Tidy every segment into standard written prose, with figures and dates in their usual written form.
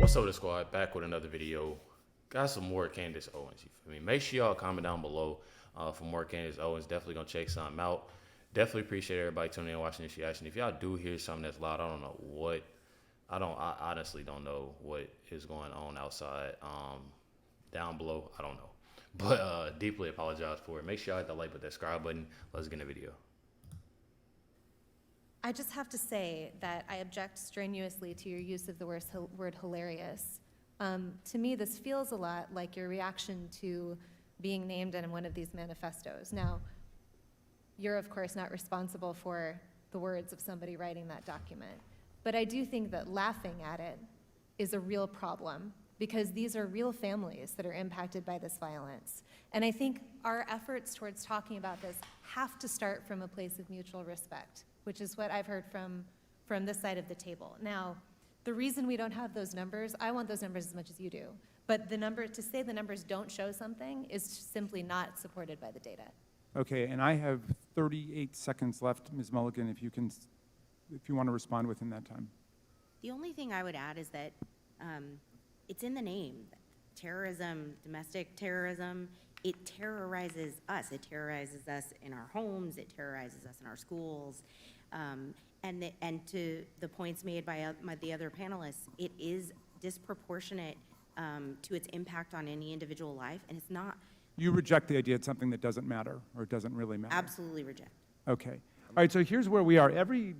What's up, the squad? Back with another video. Got some more Candace Owens. You feel me? Make sure y'all comment down below for more Candace Owens. Definitely gonna check something out. Definitely appreciate everybody tuning in and watching this reaction. If y'all do hear something that's loud, I don't know what. I honestly don't know what is going on outside. Down below, I don't know. But deeply apologize for it. Make sure y'all hit the like button, that subscribe button. Let's get in the video. I just have to say that I object strenuously to your use of the word hilarious. To me, this feels a lot like your reaction to being named in one of these manifestos. Now, you're of course not responsible for the words of somebody writing that document, but I do think that laughing at it is a real problem because these are real families that are impacted by this violence. And I think our efforts towards talking about this have to start from a place of mutual respect, which is what I've heard from this side of the table. Now, the reason we don't have those numbers, I want those numbers as much as you do, but to say the numbers don't show something is simply not supported by the data. Okay, and I have 38 seconds left, Ms. Mulligan, if you want to respond within that time. The only thing I would add is that it's in the name. Terrorism, domestic terrorism, it terrorizes us. It terrorizes us in our homes. It terrorizes us in our schools. And to the points made by the other panelists, it is disproportionate to its impact on any individual life, and it's not. You reject the idea it's something that doesn't matter, or it doesn't really matter? Absolutely reject. Okay. All right, so here's where we are. Every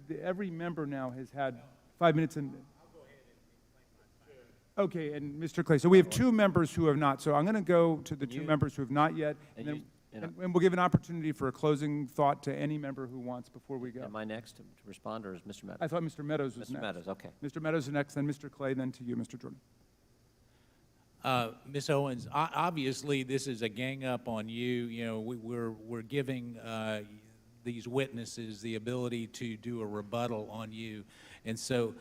member now has had 5 minutes and... Okay, and Mr. Clay, so we have two members who have not. So I'm going to go to the two members who have not yet, and we'll give an opportunity for a closing thought to any member who wants before we go. Am I next to respond, or is Mr. Meadows? I thought Mr. Meadows was Mr. next. Meadows, okay. Mr. Meadows is next, then Mr. Clay, then to you, Mr. Jordan. Ms. Owens, obviously this is a gang up on you. You know, we're giving these witnesses the ability to do a rebuttal on you, and so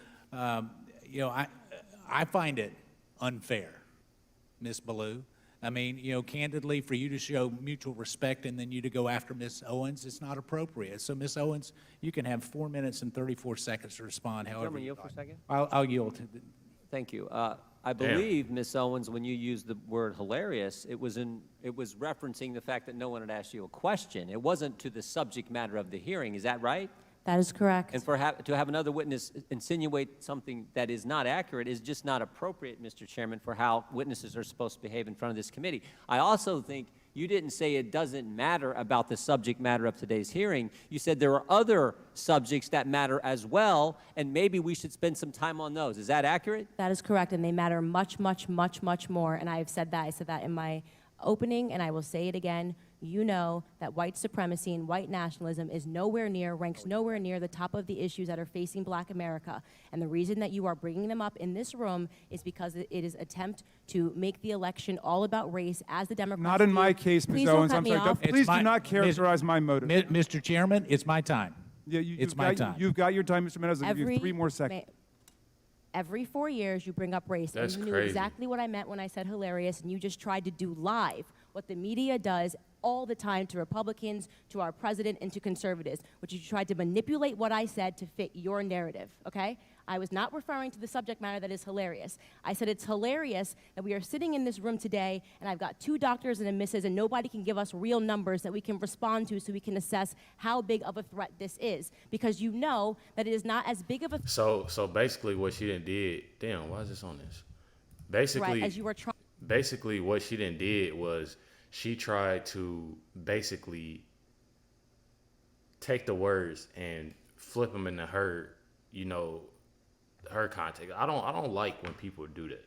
you know, I find it unfair, Ms. Ballou. I mean, you know, candidly, for you to show mutual respect and then you to go after Ms. Owens, it's not appropriate. So, Ms. Owens, you can have 4 minutes and 34 seconds to respond. However, yield for a second. I'll yield. Thank you. I believe, Ms. Owens, when you used the word hilarious, it was referencing the fact that no one had asked you a question. It wasn't to the subject matter of the hearing. Is that right? That is correct. And to have another witness insinuate something that is not accurate is just not appropriate, Mr. Chairman, for how witnesses are supposed to behave in front of this committee. I also think you didn't say it doesn't matter about the subject matter of today's hearing. You said there are other subjects that matter as well, and maybe we should spend some time on those. Is that accurate? That is correct, and they matter much, much, much, much more, and I've said that. I said that in my opening, and I will say it again. You know that white supremacy and white nationalism is ranks nowhere near the top of the issues that are facing Black America. And the reason that you are bringing them up in this room is because it is attempt to make the election all about race as the Democrats Not in my case, Ms. Owens. I'm sorry. Please do not characterize my motive. Mr. Chairman, it's my time. Yeah, it's my time. You've got your time, Mr. Meadows. I'll give you 3 more seconds. Every 4 years, you bring up race, That's and you knew crazy. exactly what I meant when I said hilarious, and you just tried to do live what the media does all the time to Republicans, to our president, and to conservatives, which is you tried to manipulate what I said to fit your narrative, okay? I was not referring to the subject matter that is hilarious. I said it's hilarious that we are sitting in this room today, and I've got 2 doctors and a missus, and nobody can give us real numbers that we can respond to so we can assess how big of a threat this is, because you know that it is not as big of a So basically what she done did, damn, why is this on this? Basically, threat as you were trying. Basically what she done did was she tried to basically take the words and flip them into her, you know, her context. I don't like when people do that.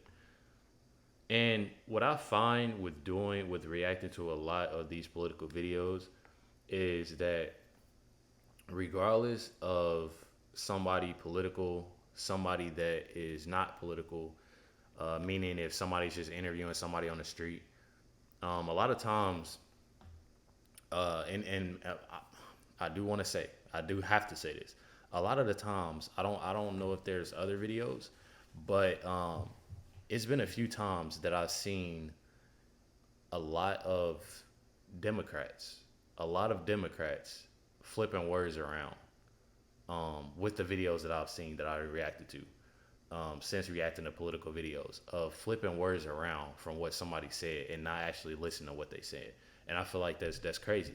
And what I find with reacting to a lot of these political videos is that regardless of somebody political, somebody that is not political, meaning if somebody's just interviewing somebody on the street, a lot of times, and I do want to say, I do have to say this. A lot of the times, I don't know if there's other videos, but it's been a few times that I've seen a lot of Democrats flipping words around with the videos that I've seen that I reacted to. since reacting to political videos of flipping words around from what somebody said and not actually listening to what they said. And I feel like that's crazy.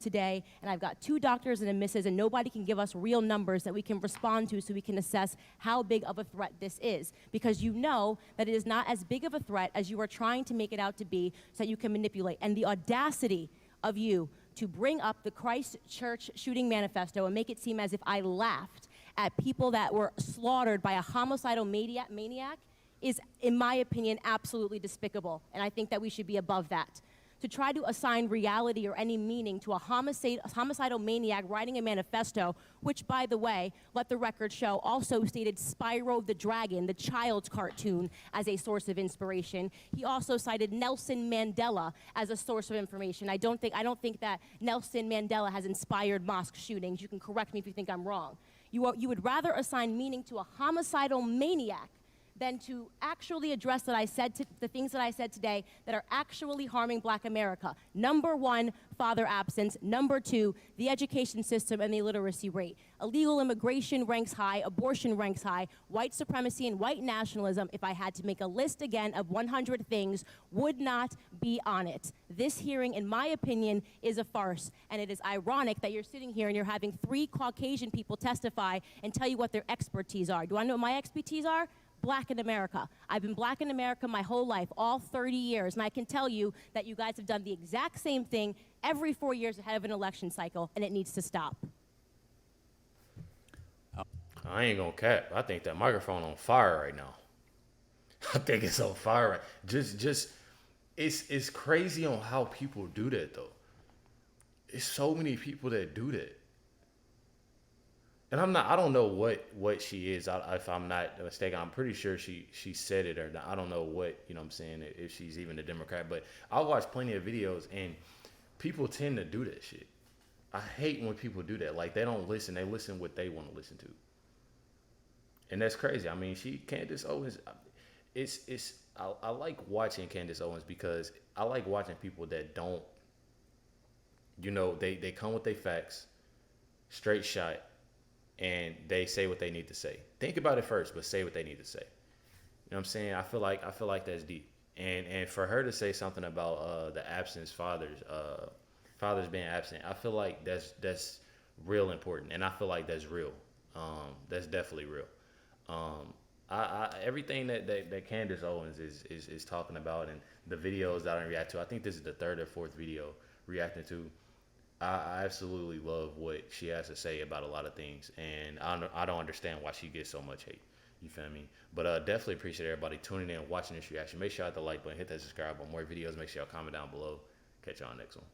Today, and I've got 2 doctors and a missus, and nobody can give us real numbers that we can respond to so we can assess how big of a threat this is. Because you know that it is not as big of a threat as you are trying to make it out to be so that you can manipulate. And the audacity of you to bring up the Christ Church shooting manifesto and make it seem as if I laughed at people that were slaughtered by a homicidal maniac is, in my opinion, absolutely despicable. And I think that we should be above that. To try to assign reality or any meaning to a homicidal maniac writing a manifesto, which, by the way, let the record show, also stated Spyro the Dragon, the child's cartoon, as a source of inspiration. He also cited Nelson Mandela as a source of information. I don't think that Nelson Mandela has inspired mosque shootings. You can correct me if you think I'm wrong. You would rather assign meaning to a homicidal maniac than to actually address the things that I said today that are actually harming Black America. Number 1, father absence. Number 2, the education system and the illiteracy rate. Illegal immigration ranks high, abortion ranks high, white supremacy and white nationalism, if I had to make a list again of 100 things, would not be on it. This hearing, in my opinion, is a farce, and it is ironic that you're sitting here and you're having 3 Caucasian people testify and tell you what their expertise are. Do I know what my expertise are? Black in America. I've been Black in America my whole life, all 30 years, and I can tell you that you guys have done the exact same thing every 4 years ahead of an election cycle, and it needs to stop. I ain't gonna cap. I think that microphone on fire right now. I think it's on fire. Just, it's crazy on how people do that though. It's so many people that do that. And I don't know what she is. If I'm not mistaken, I'm pretty sure she said it or not. I don't know what, you know what I'm saying, if she's even a Democrat. But I watch plenty of videos and people tend to do that shit. I hate when people do that. Like, they don't listen. They listen what they want to listen to. And that's crazy. I mean, Candace Owens, I like watching Candace Owens because I like watching people that don't, you know, they come with their facts, straight shot, and they say what they need to say. Think about it first, but say what they need to say. You know what I'm saying? I feel like that's deep. And for her to say something about the absence fathers being absent, I feel like that's real important, and I feel like that's real. That's definitely real. Everything that Candace Owens is talking about and the videos that I react to, I think this is the 3rd or 4th video reacting to. I absolutely love what she has to say about a lot of things, and I don't understand why she gets so much hate. You feel me? But definitely appreciate everybody tuning in, watching this reaction. Make sure you hit the like button, hit that subscribe button. More videos, make sure y'all comment down below. Catch y'all next one.